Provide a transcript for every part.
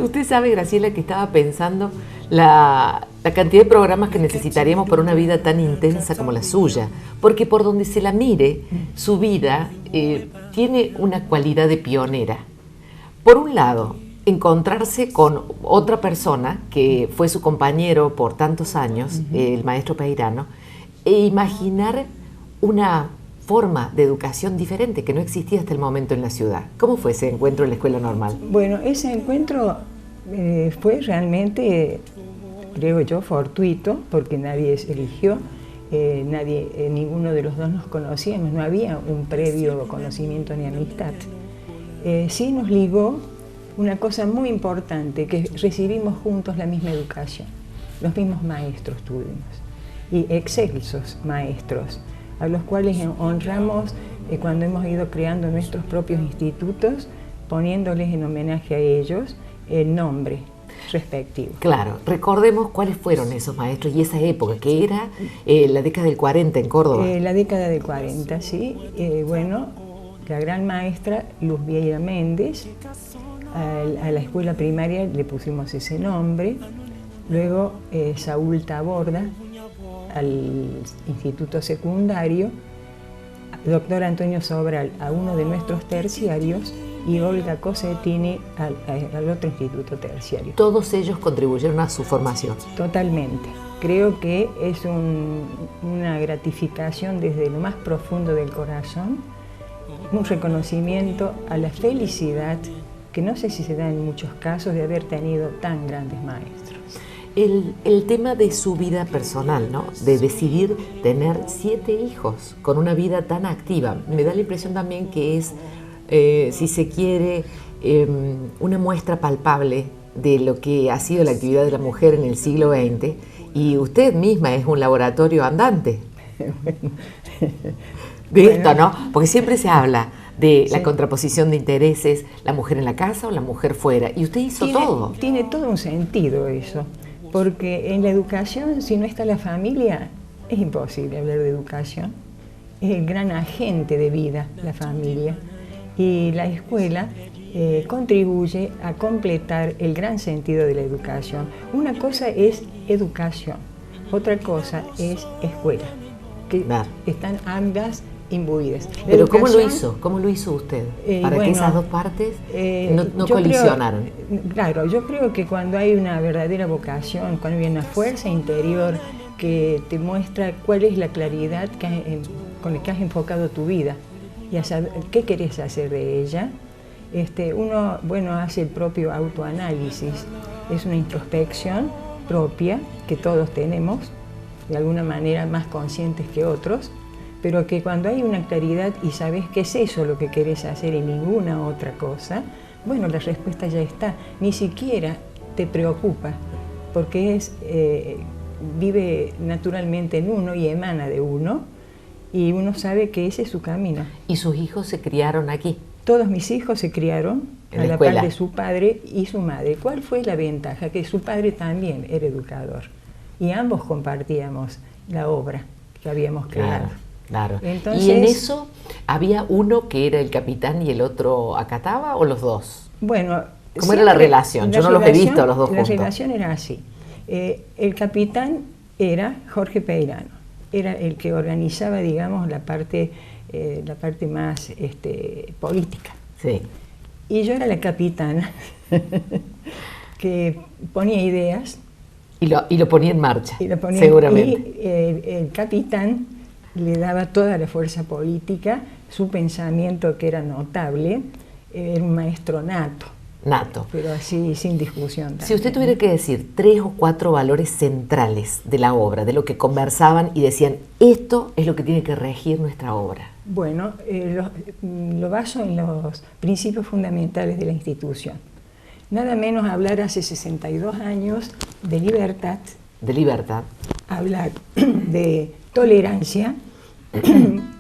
Usted sabe, Graciela, que estaba pensando la cantidad de programas que necesitaríamos para una vida tan intensa como la suya, porque por donde se la mire, su vida tiene una cualidad de pionera. Por un lado, encontrarse con otra persona que fue su compañero por tantos años, el maestro Peirano, e imaginar una forma de educación diferente que no existía hasta el momento en la ciudad. ¿Cómo fue ese encuentro en la escuela normal? Bueno, ese encuentro fue realmente, creo yo, fortuito, porque nadie se eligió, ninguno de los dos nos conocíamos, no había un previo conocimiento ni amistad. Sí nos ligó una cosa muy importante, que recibimos juntos la misma educación, los mismos maestros tuvimos, y excelsos maestros, a los cuales honramos cuando hemos ido creando nuestros propios institutos, poniéndoles en homenaje a ellos el nombre respectivo. Claro, recordemos cuáles fueron esos maestros y esa época, que era la década del 40 en Córdoba. La década del 40, sí. Bueno, la gran maestra Luz Vieira Méndez, a la escuela primaria le pusimos ese nombre, luego Saúl Taborda, al instituto secundario, doctor Antonio Sobral a uno de nuestros terciarios y Olga Cosetini al otro instituto terciario. Todos ellos contribuyeron a su formación. Totalmente. Creo que es una gratificación desde lo más profundo del corazón, un reconocimiento a la felicidad que no sé si se da en muchos casos de haber tenido tan grandes maestros. El tema de su vida personal, ¿no? De decidir tener 7 hijos con una vida tan activa. Me da la impresión también que es, si se quiere, una muestra palpable de lo que ha sido la actividad de la mujer en el siglo XX, y usted misma es un laboratorio andante de esto, ¿no? Porque siempre se habla de la contraposición de intereses, la mujer en la casa o la mujer fuera, y usted hizo todo. Tiene todo un sentido eso. Porque en la educación, si no está la familia, es imposible hablar de educación. Es el gran agente de vida, la familia. Y la escuela contribuye a completar el gran sentido de la educación. Una cosa es educación, otra cosa es escuela, que están ambas imbuidas. Pero ¿cómo lo hizo? ¿Cómo lo hizo usted? Para que esas dos partes no colisionaran. Claro, yo creo que cuando hay una verdadera vocación, cuando hay una fuerza interior que te muestra cuál es la claridad con la que has enfocado tu vida y a saber qué querés hacer de ella, uno hace el propio autoanálisis. Es una introspección propia que todos tenemos, de alguna manera más conscientes que otros, pero que cuando hay una claridad y sabes que es eso lo que querés hacer y ninguna otra cosa, bueno, la respuesta ya está, ni siquiera te preocupa, porque vive naturalmente en uno y emana de uno, y uno sabe que ese es su camino. ¿Y sus hijos se criaron aquí? Todos mis hijos se criaron a la par de su padre y su madre. ¿Cuál fue la ventaja? Que su padre también era educador, y ambos compartíamos la obra que habíamos creado. Claro. Entonces, ¿y en eso había uno que era el capitán y el otro acataba, o los dos? Bueno, ¿cómo era la relación? Yo no los he visto a los dos juntos. La relación era así. El capitán era Jorge Peirano, era el que organizaba, digamos, la parte más política. Sí. Y yo era la capitana que ponía ideas. Y lo ponía en marcha, seguramente. Y el capitán le daba toda la fuerza política, su pensamiento, que era notable, era un maestro nato. Pero así, sin discusión también. Si usted tuviera que decir 3 o 4 valores centrales de la obra, de lo que conversaban y decían, esto es lo que tiene que regir nuestra obra. Bueno, lo baso en los principios fundamentales de la institución. Nada menos hablar hace 62 años de libertad. De libertad. Hablar de tolerancia,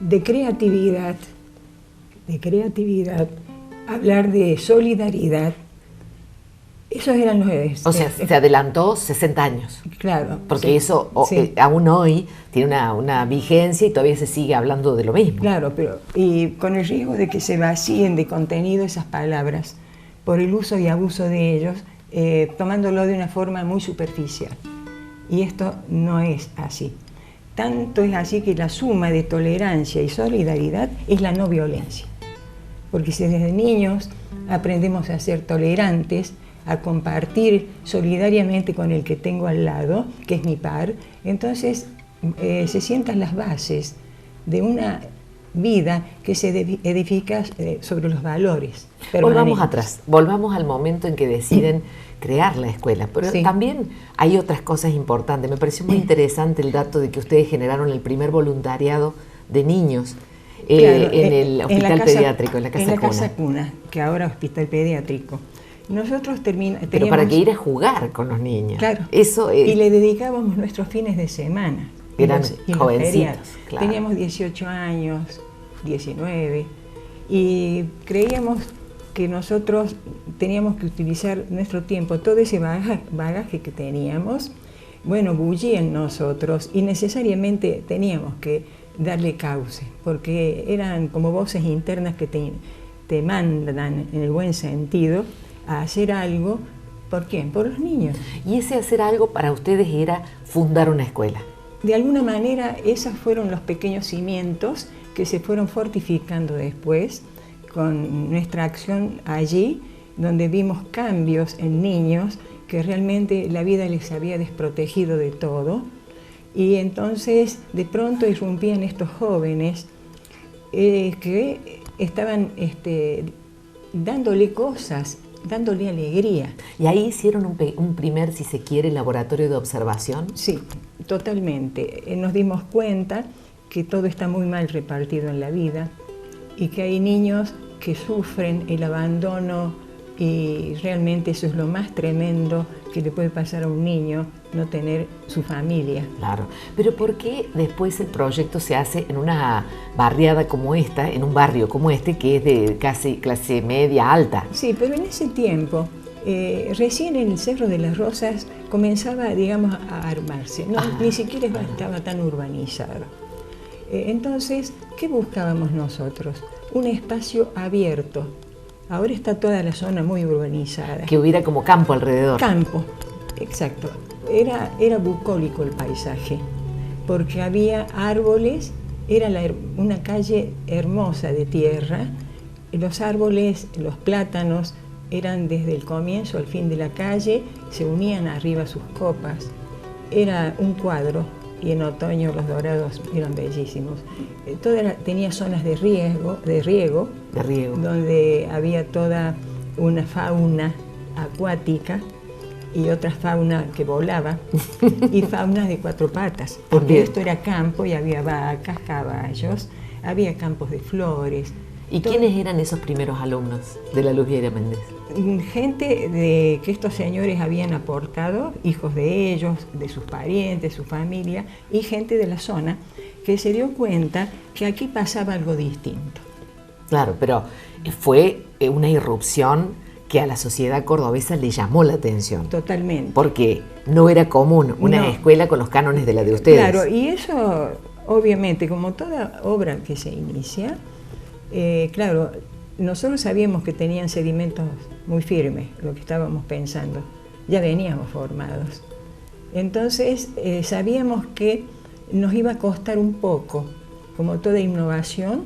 de creatividad, hablar de solidaridad, Esos eran los... O sea, se adelantó 60 años. Claro. Porque sí, eso sí. aún hoy tiene una vigencia y todavía se sigue hablando de lo mismo. Claro, pero y con el riesgo de que se vacíen de contenido esas palabras por el uso y abuso de ellos, tomándolo de una forma muy superficial. Y esto no es así. Tanto es así que la suma de tolerancia y solidaridad es la no violencia. Porque si desde niños aprendemos a ser tolerantes, a compartir solidariamente con el que tengo al lado, que es mi par, entonces se sientan las bases de una vida que se edifica sobre los valores permanentes. Volvamos atrás, volvamos al momento en que deciden crear la escuela, pero sí. También hay otras cosas importantes. Me pareció muy interesante el dato de que ustedes generaron el primer voluntariado de niños claro, en el hospital pediátrico, en la casa cuna, que ahora es hospital pediátrico. Nosotros teníamos... Pero para que ir a jugar con los niños. Claro, eso y le dedicábamos nuestros fines de semana. Eran jovencitos, claro. Teníamos 18 años, 19, y creíamos que nosotros teníamos que utilizar nuestro tiempo, todo ese bagaje que teníamos, bueno, bullía en nosotros y necesariamente teníamos que darle cauce, porque eran como voces internas que te mandan, en el buen sentido, a hacer algo. ¿Por quién? Por los niños. Y ese hacer algo para ustedes era fundar una escuela. De alguna manera, esos fueron los pequeños cimientos que se fueron fortificando después con nuestra acción allí, donde vimos cambios en niños que realmente la vida les había desprotegido de todo. Y entonces, de pronto irrumpían estos jóvenes que estaban dándole cosas, dándole alegría. ¿Y ahí hicieron un primer, si se quiere, laboratorio de observación? Sí, totalmente. Nos dimos cuenta que todo está muy mal repartido en la vida y que hay niños que sufren el abandono, y realmente eso es lo más tremendo que le puede pasar a un niño, no tener su familia. Claro, pero ¿por qué después el proyecto se hace en una barriada como esta, en un barrio como este, que es de casi clase media alta? Sí, pero en ese tiempo, recién en el Cerro de las Rosas comenzaba, digamos, a armarse, ni siquiera estaba tan urbanizado. Entonces, ¿qué buscábamos nosotros? Un espacio abierto. Ahora está toda la zona muy urbanizada. Que hubiera como campo alrededor. Campo, exacto. Era bucólico el paisaje, porque había árboles, era una calle hermosa de tierra. Los árboles, los plátanos, eran desde el comienzo al fin de la calle, se unían arriba sus copas. Era un cuadro, y en otoño los dorados eran bellísimos. Tenía zonas de riego, donde había toda una fauna acuática y otra fauna que volaba, y fauna de cuatro patas, porque esto era campo y había vacas, caballos, había campos de flores. ¿Y quiénes eran esos primeros alumnos de la Luz Vieira Méndez? Gente que estos señores habían aportado, hijos de ellos, de sus parientes, su familia, y gente de la zona que se dio cuenta que aquí pasaba algo distinto. Claro, pero fue una irrupción que a la sociedad cordobesa le llamó la atención. Totalmente. Porque no era común una escuela con los cánones de la de ustedes. Claro, y eso, obviamente, como toda obra que se inicia, claro, nosotros sabíamos que tenían sedimentos muy firmes, lo que estábamos pensando, ya veníamos formados. Entonces sabíamos que nos iba a costar un poco, como toda innovación,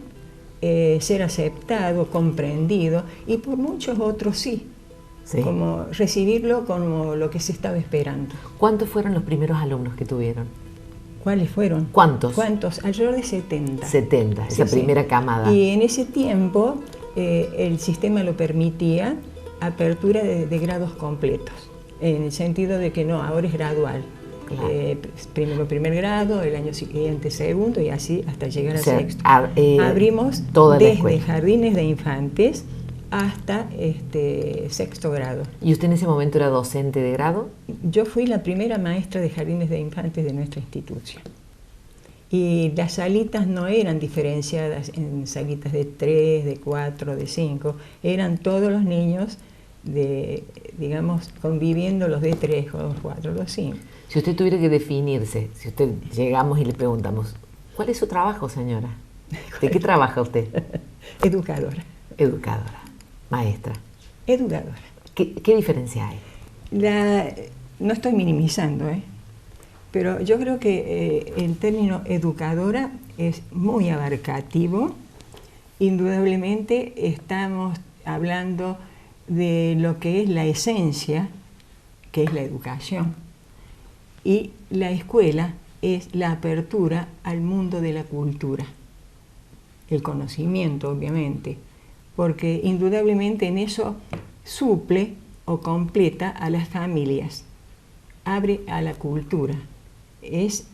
ser aceptado, comprendido, y por muchos otros sí, como recibirlo como lo que se estaba esperando. ¿Cuántos fueron los primeros alumnos que tuvieron? ¿Cuáles fueron? ¿Cuántos? Alrededor de 70. 70, esa primera camada. Y en ese tiempo el sistema lo permitía, apertura de grados completos, en el sentido de que no, ahora es gradual. Claro. Primero primer grado, el año siguiente segundo, y así hasta llegar a sexto. Abrimos desde jardines de infantes hasta sexto grado. ¿Y usted en ese momento era docente de grado? Yo fui la primera maestra de jardines de infantes de nuestra institución. Y las salitas no eran diferenciadas en salitas de 3, de 4, de 5, eran todos los niños digamos, conviviendo los de 3, los 4, los 5. Si usted tuviera que definirse, si usted llegamos y le preguntamos, ¿cuál es su trabajo, señora? ¿De qué trabaja usted? Educadora. Educadora, maestra. Educadora. ¿Qué diferencia hay? No estoy minimizando, pero yo creo que el término educadora es muy abarcativo. Indudablemente estamos hablando de lo que es la esencia, que es la educación. Y la escuela es la apertura al mundo de la cultura, el conocimiento, obviamente, porque indudablemente en eso suple o completa a las familias, abre a la cultura, es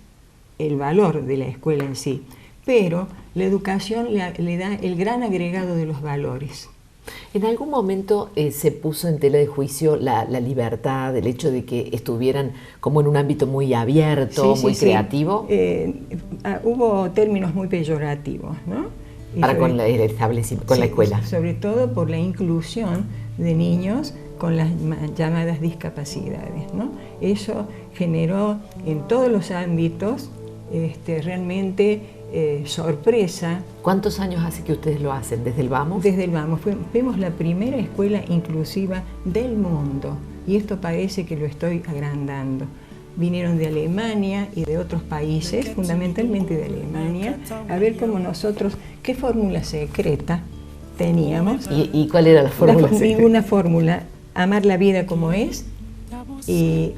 el valor de la escuela en sí, pero la educación le da el gran agregado de los valores. ¿En algún momento se puso en tela de juicio la libertad, el hecho de que estuvieran como en un ámbito muy abierto, muy creativo? Hubo términos muy peyorativos, ¿no? Con la escuela. Sobre todo por la inclusión de niños con las llamadas discapacidades, ¿no? Eso generó en todos los ámbitos realmente sorpresa. ¿Cuántos años hace que ustedes lo hacen? ¿Desde el Vamos? Desde el Vamos. Fuimos la primera escuela inclusiva del mundo y esto parece que lo estoy agrandando. Vinieron de Alemania y de otros países, fundamentalmente de Alemania, a ver cómo nosotros, qué fórmula secreta teníamos. ¿Y cuál era la fórmula secreta? Ninguna fórmula. Amar la vida como es y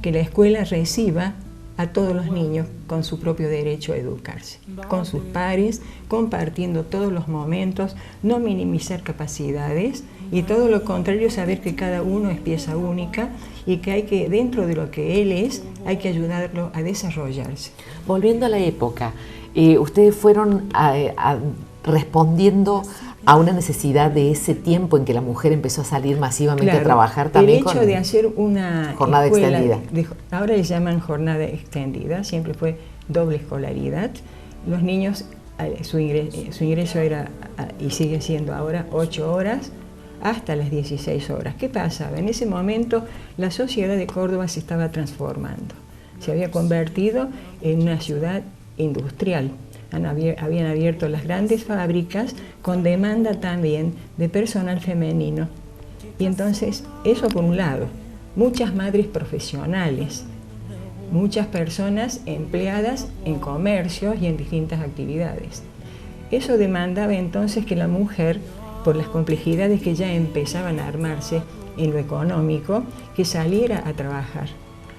que la escuela reciba a todos los niños con su propio derecho a educarse, con sus pares, compartiendo todos los momentos, no minimizar capacidades y todo lo contrario, saber que cada uno es pieza única y que hay que, dentro de lo que él es, hay que ayudarlo a desarrollarse. Volviendo a la época, ustedes fueron respondiendo a una necesidad de ese tiempo en que la mujer empezó a salir masivamente a trabajar también. El hecho de hacer una jornada extendida. Ahora le llaman jornada extendida, siempre fue doble escolaridad. Los niños, su ingreso era, y sigue siendo ahora, 8 horas hasta las 16 horas. ¿Qué pasaba? En ese momento la sociedad de Córdoba se estaba transformando. Se había convertido en una ciudad industrial. Habían abierto las grandes fábricas con demanda también de personal femenino. Y entonces, eso por un lado, muchas madres profesionales, muchas personas empleadas en comercios y en distintas actividades. Eso demandaba entonces que la mujer, por las complejidades que ya empezaban a armarse en lo económico, que saliera a trabajar.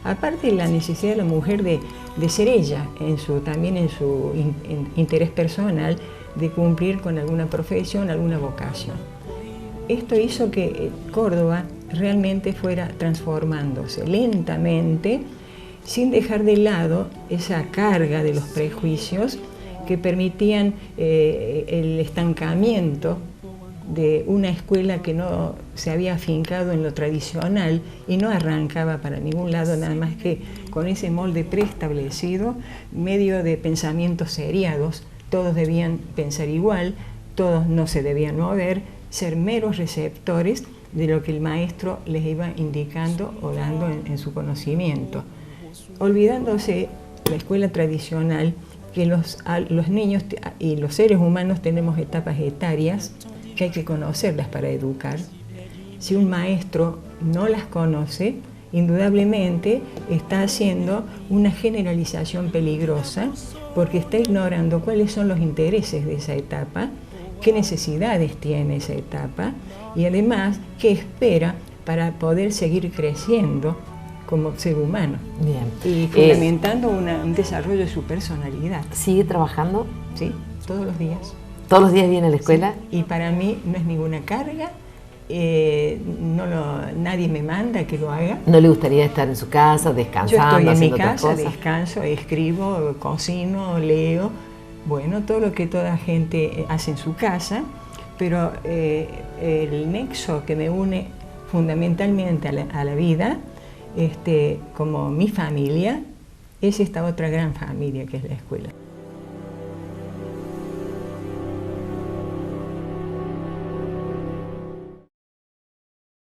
Aparte de la necesidad de la mujer de ser ella, también en su interés personal, de cumplir con alguna profesión, alguna vocación. Esto hizo que Córdoba realmente fuera transformándose lentamente, sin dejar de lado esa carga de los prejuicios que permitían el estancamiento de una escuela que no se había afincado en lo tradicional y no arrancaba para ningún lado, nada más que con ese molde preestablecido, medio de pensamientos seriados. Todos debían pensar igual, todos no se debían mover, ser meros receptores de lo que el maestro les iba indicando o dando en su conocimiento. Olvidándose la escuela tradicional, que los niños y los seres humanos tenemos etapas etarias que hay que conocerlas para educar. Si un maestro no las conoce, indudablemente está haciendo una generalización peligrosa porque está ignorando cuáles son los intereses de esa etapa, qué necesidades tiene esa etapa y además qué espera para poder seguir creciendo como ser humano. Bien. Y fundamentando un desarrollo de su personalidad. ¿Sigue trabajando? Sí, todos los días. ¿Todos los días viene a la escuela? Sí. Y para mí no es ninguna carga, nadie me manda que lo haga. ¿No le gustaría estar en su casa, descansando, Yo estoy en mi haciendo casa, otras cosas? descanso, escribo, cocino, leo, bueno, todo lo que toda gente hace en su casa, pero el nexo que me une fundamentalmente a la vida, como mi familia, es esta otra gran familia que es la escuela.